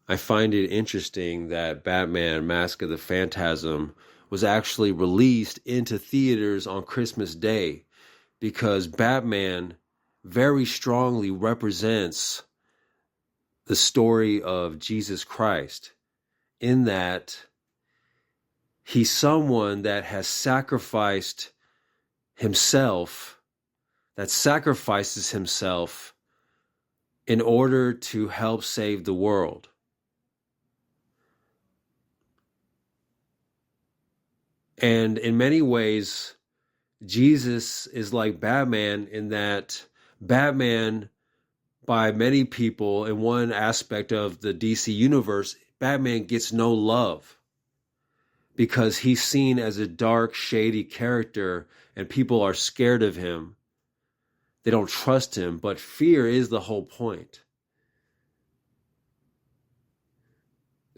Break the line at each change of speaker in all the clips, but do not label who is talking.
I find it interesting that Batman Mask of the Phantasm was actually released into theaters on Christmas Day because Batman very strongly represents the story of Jesus Christ in that he's someone that has sacrificed himself, that sacrifices himself in order to help save the world. And in many ways, Jesus is like Batman in that Batman, by many people in one aspect of the DC universe, Batman gets no love because he's seen as a dark, shady character and people are scared of him. They don't trust him, but fear is the whole point.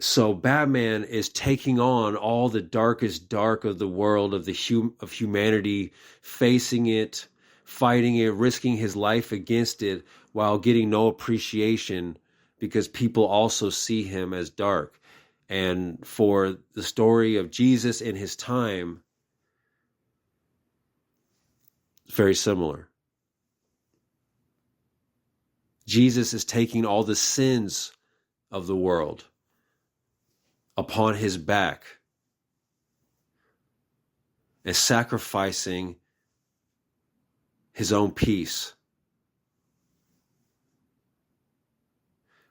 So Batman is taking on all the darkest dark of the world, of humanity, facing it, fighting it, risking his life against it while getting no appreciation because people also see him as dark. And for the story of Jesus in his time, it's very similar. Jesus is taking all the sins of the world upon his back and sacrificing his own peace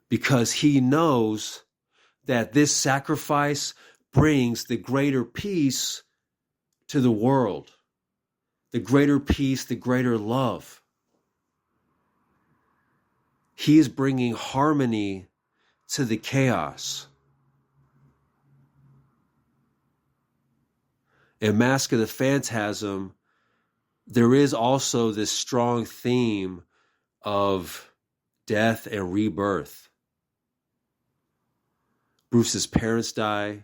because he knows that this sacrifice brings the greater peace to the world, the greater peace, the greater love. He is bringing harmony to the chaos. In Mask of the Phantasm, there is also this strong theme of death and rebirth. Bruce's parents die,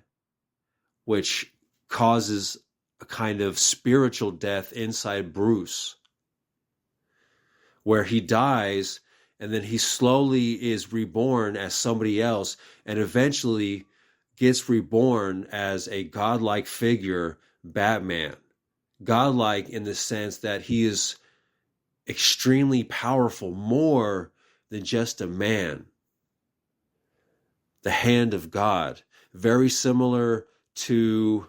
which causes a kind of spiritual death inside Bruce, where he dies and then he slowly is reborn as somebody else and eventually gets reborn as a godlike figure, Batman. Godlike in the sense that he is extremely powerful, more than just a man. The hand of God, very similar to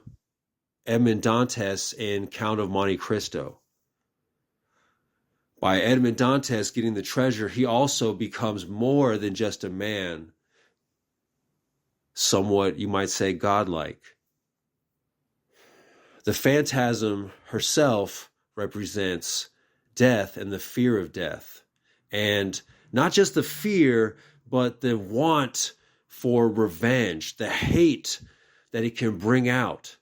Edmond Dantes in Count of Monte Cristo. By Edmond Dantes getting the treasure, he also becomes more than just a man, somewhat, you might say, godlike. The Phantasm herself represents death and the fear of death. And not just the fear, but the want for revenge, the hate that it can bring out,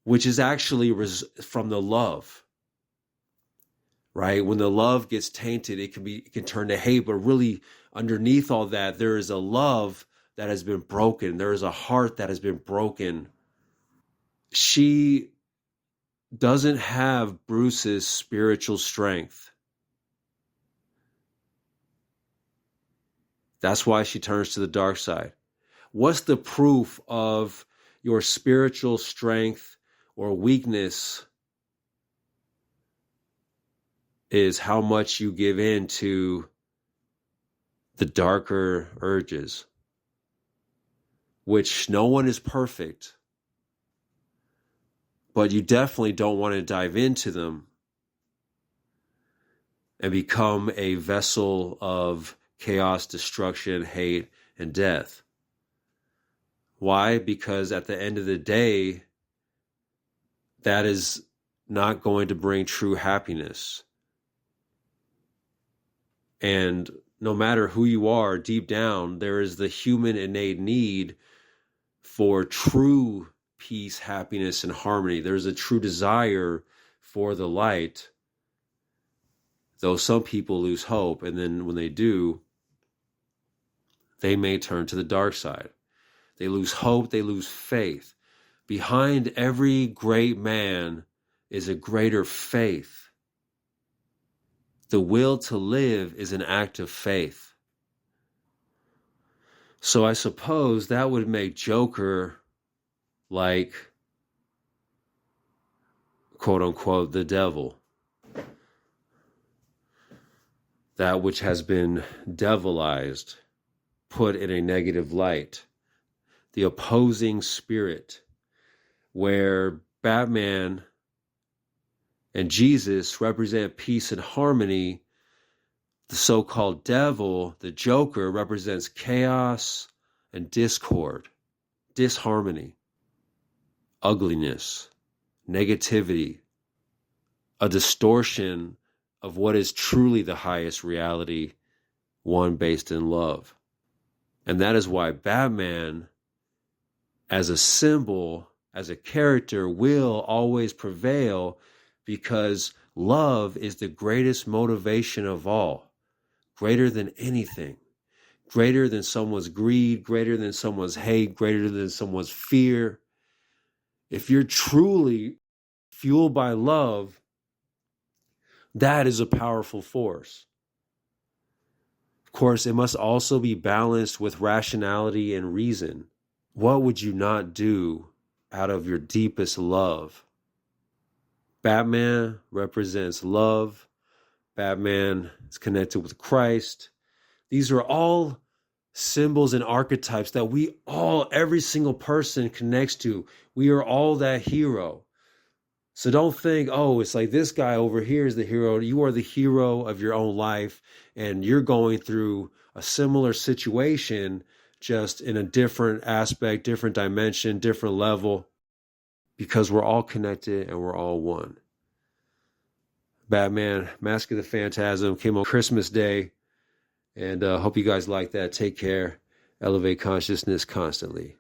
which is actually from the love, right? When the love gets tainted, it can turn to hate, but really underneath all that, there is a love that has been broken. There is a heart that has been broken. She doesn't have Bruce's spiritual strength. That's why she turns to the dark side. What's the proof of your spiritual strength or weakness? Is how much you give in to the darker urges, which no one is perfect, but you definitely don't want to dive into them and become a vessel of chaos, destruction, hate, and death. Why? Because at the end of the day, that is not going to bring true happiness. And no matter who you are, deep down, there is the human innate need for true peace, happiness, and harmony. There's a true desire for the light, though some people lose hope, and then when they do, they may turn to the dark side. They lose hope, they lose faith. Behind every great man is a greater faith. The will to live is an act of faith. So I suppose that would make Joker like, quote unquote, the devil. That which has been devilized, put in a negative light. The opposing spirit, where Batman and Jesus represent peace and harmony. The so-called devil, the Joker, represents chaos and discord, disharmony, ugliness, negativity, a distortion of what is truly the highest reality, one based in love. And that is why Batman, as a symbol, as a character, will always prevail, because love is the greatest motivation of all, greater than anything, greater than someone's greed, greater than someone's hate, greater than someone's fear. If you're truly fueled by love, that is a powerful force. Of course, it must also be balanced with rationality and reason. What would you not do out of your deepest love? Batman represents love. Batman is connected with Christ. These are all symbols and archetypes that we all, every single person connects to. We are all that hero. So don't think, oh, it's like this guy over here is the hero. You are the hero of your own life, and you're going through a similar situation, just in a different aspect, different dimension, different level, because we're all connected and we're all one. Batman, Mask of the Phantasm came on Christmas Day, and hope you guys like that. Take care. Elevate consciousness constantly.